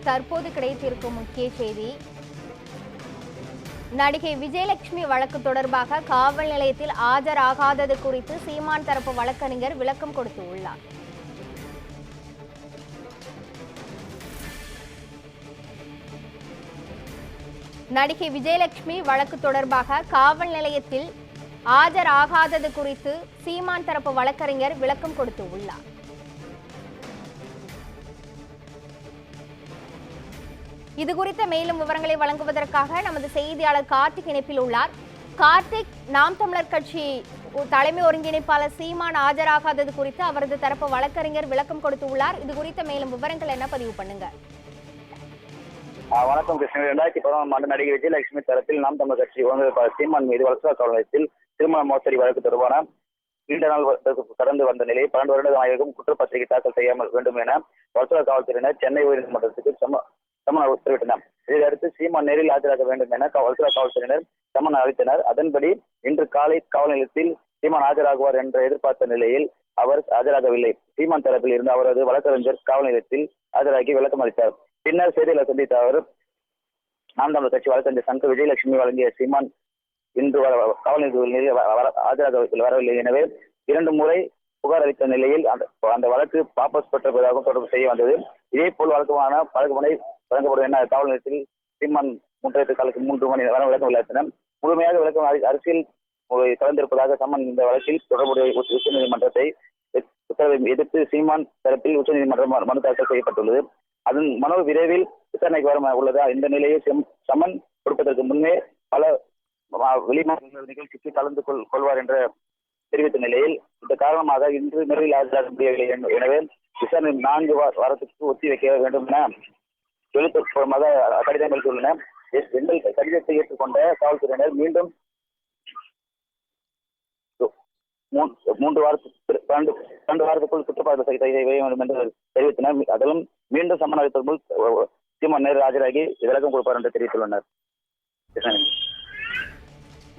தற்போது கிடைத்திருக்கும் முக்கிய செய்தி. நடிகை விஜயலட்சுமி வழக்கு தொடர்பாக காவல் நிலையத்தில் ஆஜராகாதது குறித்து சீமான் தரப்பு வழக்கறிஞர் விளக்கம் கொடுத்துள்ளார். நடிகை விஜயலட்சுமி வழக்கு தொடர்பாக காவல் நிலையத்தில் ஆஜராகாதது குறித்து சீமான் தரப்பு வழக்கறிஞர் விளக்கம் கொடுத்துள்ளார். இது குறித்த மேலும் விவரங்களை வழங்குவதற்காக நமது செய்தியாளர் கார்த்திக் இணைப்பில் உள்ளார். கார்த்திக், நாம் தமிழர் கட்சி தலைமை ஒருங்கிணைப்பாளர் சீமான் ஆஜராகாதது குறித்து அவரது தரப்பு வழக்கறிஞர் விளக்கம் கொடுத்துள்ளார். இது குறித்த மேலும் விவரங்கள் என்ன பதிவு பண்ணுங்க. வணக்கம் கிருஷ்ணன். 2010ஆம் ஆண்டு நடிகை விஜயலட்சுமி தரப்பில் நாம் தமிழர் கட்சி ஒருங்கிணைப்பாளர் சீமான் மீது வளர்ச்சியா காவல் நிலையத்தில் திருமண மோசடி வழக்கு தொடர்பான நீண்ட நாள் கடந்து வந்த நிலையில் 12 வருட ஆய்வுக்கும் குற்றப்பத்திரிகை தாக்கல் செய்யாமல் வேண்டும் என வளர்ச்சியா காவல்துறையினர் சென்னை உயர்நீதிமன்றத்துக்கு சம்மன் உத்தரவிட்டனர். இதையடுத்து சீமான் நேரில் ஆஜராக வேண்டும் என வளர்ச்சியா காவல்துறையினர் சம்மன் அளித்தனர். அதன்படி இன்று காலை காவல் நிலையத்தில் சீமான் ஆஜராகுவார் என்று எதிர்பார்த்த நிலையில் அவர் ஆஜராகவில்லை. சீமான் தரப்பில் இருந்து அவரது வழக்கறிஞர் காவல் நிலையத்தில் ஆஜராகி விளக்கம் அளித்தார். பின்னர் செய்தியாளர் சந்தித்த அவர் நாம் தமிழர் கட்சி வழக்கறிஞர் சங்க விஜயலட்சுமி வழங்கிய சீமான் இன்று காவல் நிலையத்தில் ஆஜராக வரவில்லை. எனவே 2 முறை புகார் அளித்த நிலையில் அந்த வழக்கு வாபஸ் பெற்றதாகவும் தொடர்பு செய்ய வந்தது. இதேபோல் வழக்குமனை வழங்கப்படும் என காவல் நிலையத்தில் சீமான் 3 மணி நேரம் விளக்கம் விளையாட்டினர். முழுமையாக விளக்கம் அரசியல் கலந்திருப்பதாக சம்மன் இந்த வழக்கில் தொடர்புடைய உச்சநீதிமன்றத்தை உத்தரவை எதிர்த்து சீமான் தரப்பில் உச்சநீதிமன்றம் மனு தாக்கல் செய்யப்பட்டுள்ளது. அதன் மனு விரைவில் விசாரணைக்கு வர உள்ளதா. இந்த நிலையில் சம்மன் கொடுப்பதற்கு முன்னே பல வெளிமாநில நிகழ்ச்சிக்கு கலந்து கொள்வார் என்று தெரிவித்த நிலையில் இந்த காரணமாக இன்று நேரில் ஆஜராக முடியவில்லை. எனவே விசாரணை 4 வாரத்துக்கு ஒத்தி வைக்க வேண்டும் என எழுத்துப்பூர்வமாக கடிதம் அளித்துள்ளனர். எங்கள் கடிதத்தை ஏற்றுக்கொண்ட காவல்துறையினர் மீண்டும் 2 வாரத்துக்குள் குற்றப்பாடு செய்ய வேண்டும் என்று தெரிவித்தனர். அதிலும் மீண்டும் சம்மன் அளித்தபோது சீமான் நேரில் ஆஜராகி விளக்கம் கொடுப்பார் என்று தெரிவித்துள்ளனர்.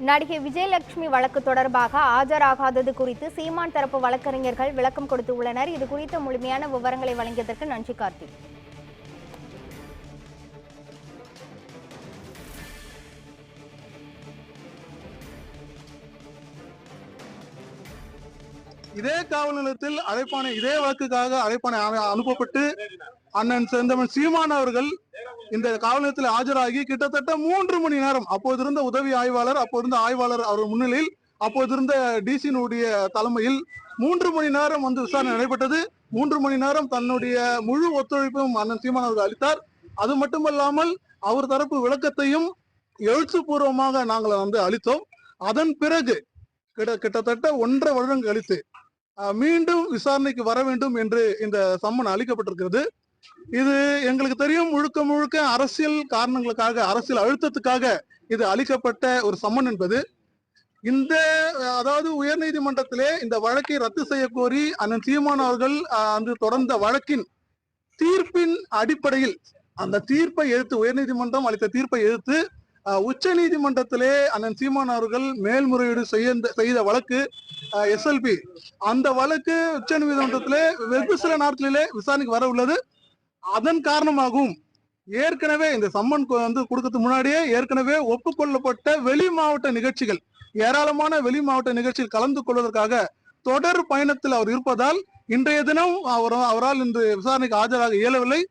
நடிகை விஜயலட்சுமி வழக்கு தொடர்பாக ஆஜராகாதது குறித்து சீமான் தரப்பு வழக்கறிஞர்கள் விளக்கம் கொடுத்துள்ளனர். இது குறித்த முழுமையான விவரங்களை வழங்கியதற்கு நன்றி கார்த்திக். இதே காவல் நிலையத்தில் அழைப்பானை இதே வழக்குக்காக அழைப்பானை அனுப்பப்பட்டு அண்ணன் செந்தமன் சீமான் அவர்கள் இந்த காவல் நிலையத்தில் ஆஜராகி கிட்டத்தட்ட 3 மணி நேரம் அப்போது இருந்த உதவி ஆய்வாளர் அவர் முன்னிலையில் அப்போது இருந்த டிசியினுடைய தலைமையில் 3 மணி நேரம் விசாரணை நடைபெற்றது. 3 மணி நேரம் தன்னுடைய முழு ஒத்துழைப்பும் அண்ணன் சீமான் அவர்கள் அளித்தார். அது மட்டுமல்லாமல் அவர் தரப்பு விளக்கத்தையும் எழுத்துப்பூர்வமாக நாங்கள் அளித்தோம். அதன் பிறகு கிட்டத்தட்ட 1.5 வருடம் கழித்து மீண்டும் விசாரணைக்கு வர வேண்டும் என்று இந்த சம்மன் அளிக்கப்பட்டிருக்கிறது. இது எங்களுக்கு தெரியும், முழுக்க அரசியல் காரணங்களுக்காக, அரசியல் அழுத்தத்துக்காக இது அளிக்கப்பட்ட ஒரு சம்மன் என்பது. அதாவது உயர்நீதிமன்றத்திலே இந்த வழக்கை ரத்து செய்ய கோரி அண்ணன் சீமான் அவர்கள் தொடர்ந்த வழக்கின் தீர்ப்பின் அடிப்படையில் அந்த தீர்ப்பை எதிர்த்து உயர்நீதிமன்றம் அளித்த தீர்ப்பை எதிர்த்து உச்ச நீதிமன்றத்திலே அண்ணன் சீமான் அவர்கள் மேல்முறையீடு செய்த வழக்கு SLP அந்த வழக்கு உச்ச நீதிமன்றத்திலே வெகு சில நாட்களிலே விசாரணைக்கு வர உள்ளது. அதன் காரணமாகவும் ஏற்கனவே இந்த சம்மன் கொடுக்கறதுக்கு முன்னாடியே ஏற்கனவே ஒப்புக்கொள்ளப்பட்ட வெளி மாவட்ட நிகழ்ச்சிகள், ஏராளமான வெளி மாவட்ட நிகழ்ச்சியில் கலந்து கொள்வதற்காக தொடர் பயணத்தில் அவர் இருப்பதால் இன்றைய தினம் அவரால் இன்று விசாரணைக்கு ஆஜராக இயலவில்லை.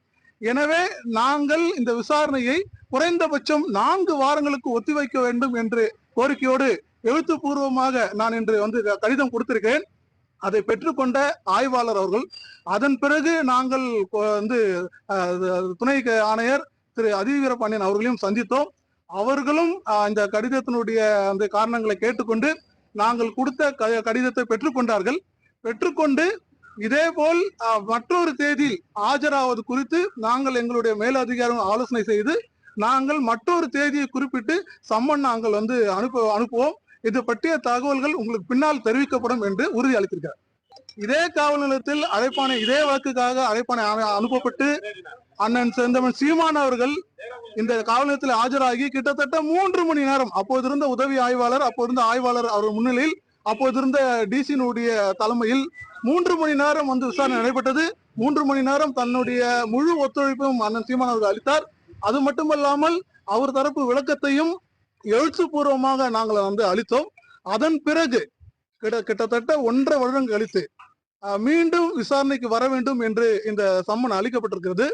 எனவே நாங்கள் இந்த விசாரணையை குறைந்தபட்சம் 4 வாரங்களுக்கு ஒத்திவைக்க வேண்டும் என்று கோரிக்கையோடு எழுத்துப்பூர்வமாக நான் இன்று கடிதம் கொடுத்திருக்கேன். அதை பெற்றுக்கொண்ட ஆய்வாளர் அவர்கள் அதன் பிறகு நாங்கள் துணை ஆணையர் திரு அதிவீரபாண்டியன் அவர்களையும் சந்தித்தோம். அவர்களும் இந்த கடிதத்தினுடைய அந்த காரணங்களை கேட்டுக்கொண்டு நாங்கள் கொடுத்த கடிதத்தை பெற்றுக்கொண்டார்கள். பெற்றுக்கொண்டு இதேபோல் மற்றொரு தேதியில் ஆஜராவது குறித்து நாங்கள் எங்களுடைய மேலதிகாரிகள் ஆலோசனை செய்து நாங்கள் மற்றொரு தேதியை குறிப்பிட்டு சம்மன் நாங்கள் அனுப்புவோம். இது பற்றிய தகவல்கள் உங்களுக்கு பின்னால் தெரிவிக்கப்படும் என்று உறுதி அளித்திருக்கிறார். இதே காவல் நிலையத்தில் இதே வழக்குக்காக அழைப்பானை அனுப்பப்பட்டு அண்ணன் செந்தமன் சீமான் அவர்கள் இந்த காவல் நிலையத்தில் ஆஜராகி கிட்டத்தட்ட 3 மணி நேரம் அப்போது இருந்த உதவி ஆய்வாளர் அவர் முன்னிலையில் அப்போது இருந்த டிசியினுடைய தலைமையில் 3 மணி நேரம் விசாரணை நடைபெற்றது. 3 மணி நேரம் தன்னுடைய முழு ஒத்துழைப்பும் அண்ணன் சீமான் அவர்கள் அளித்தார். அது மட்டுமல்லாமல் அவர் தரப்பு விளக்கத்தையும் எழுத்துப்பூர்வமாக நாங்கள் அளித்தோம். அதன் பிறகு கிட்டத்தட்ட 1.5 வருடம் கழித்து மீண்டும் விசாரணைக்கு வர வேண்டும் என்று இந்த சம்மன் அளிக்கப்பட்டிருக்கிறது.